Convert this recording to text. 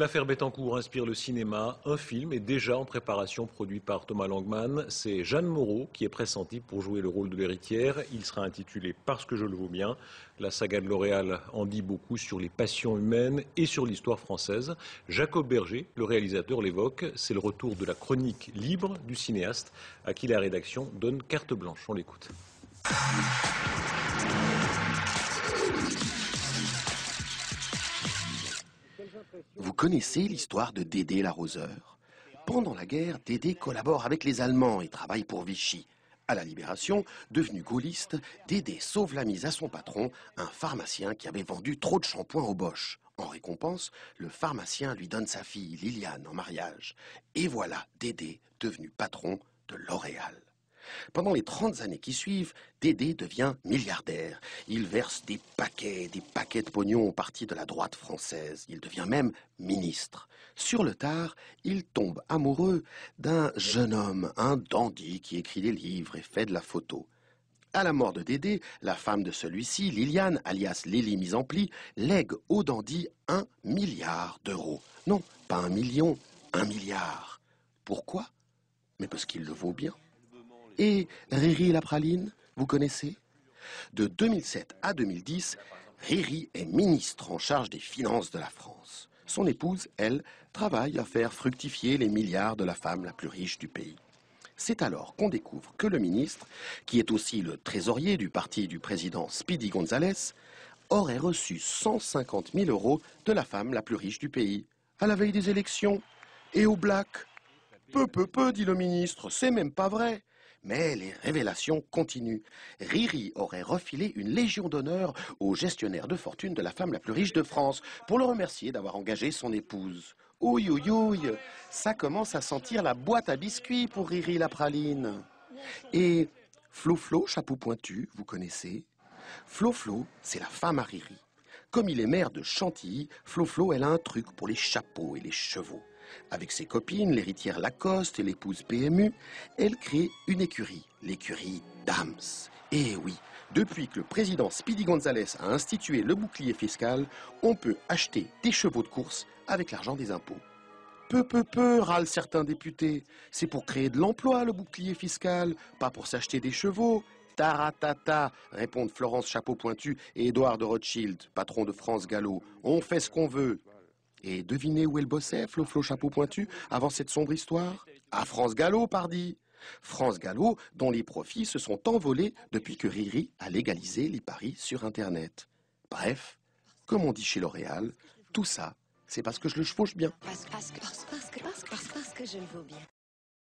L'affaire Bettencourt inspire le cinéma. Un film est déjà en préparation, produit par Thomas Langman. C'est Jeanne Moreau qui est pressentie pour jouer le rôle de l'héritière. Il sera intitulé Parce que je le vaux bien. La saga de L'Oréal en dit beaucoup sur les passions humaines et sur l'histoire française. Jacob Berger, le réalisateur, l'évoque. C'est le retour de la chronique libre du cinéaste à qui la rédaction donne carte blanche. On l'écoute. Vous connaissez l'histoire de Dédé l'arroseur? Pendant la guerre, Dédé collabore avec les Allemands et travaille pour Vichy. À la Libération, devenu gaulliste, Dédé sauve la mise à son patron, un pharmacien qui avait vendu trop de shampoing au Bosch. En récompense, le pharmacien lui donne sa fille, Liliane, en mariage. Et voilà Dédé devenu patron de L'Oréal. Pendant les 30 années qui suivent, Dédé devient milliardaire. Il verse des paquets de pognon au parti de la droite française. Il devient même ministre. Sur le tard, il tombe amoureux d'un jeune homme, un dandy qui écrit des livres et fait de la photo. À la mort de Dédé, la femme de celui-ci, Liliane, alias Lily Mise en Pli, lègue au dandy 1 milliard d'euros. Non, pas 1 million, 1 milliard. Pourquoi? Mais parce qu'il le vaut bien. Et Riri la praline, vous connaissez? De 2007 à 2010, Riri est ministre en charge des finances de la France. Son épouse, elle, travaille à faire fructifier les milliards de la femme la plus riche du pays. C'est alors qu'on découvre que le ministre, qui est aussi le trésorier du parti du président Speedy González, aurait reçu 150 000 euros de la femme la plus riche du pays, à la veille des élections, et au black. Peu, dit le ministre, c'est même pas vrai. Mais les révélations continuent. Riri aurait refilé une légion d'honneur au gestionnaire de fortune de la femme la plus riche de France pour le remercier d'avoir engagé son épouse. Ouïe, ça commence à sentir la boîte à biscuits pour Riri la praline. Et Flo, chapeau pointu, vous connaissez? Flo, c'est la femme à Riri. Comme il est maire de Chantilly, Flo, elle a un truc pour les chapeaux et les chevaux. Avec ses copines, l'héritière Lacoste et l'épouse PMU, elle crée une écurie, l'écurie Dams. Et oui, depuis que le président Speedy González a institué le bouclier fiscal, on peut acheter des chevaux de course avec l'argent des impôts. Peu, râlent certains députés. C'est pour créer de l'emploi, le bouclier fiscal, pas pour s'acheter des chevaux. Taratata, répondent Florence Chapeau Pointu et Édouard de Rothschild, patron de France Gallo. On fait ce qu'on veut. Et devinez où elle bossait, Flo Chapeau Pointu, avant cette sombre histoire? À France Gallo, pardi. France Gallo, dont les profits se sont envolés depuis que Riri a légalisé les paris sur Internet. Bref, comme on dit chez L'Oréal, tout ça, c'est parce que je le chevauche bien. Parce que je le vaux bien.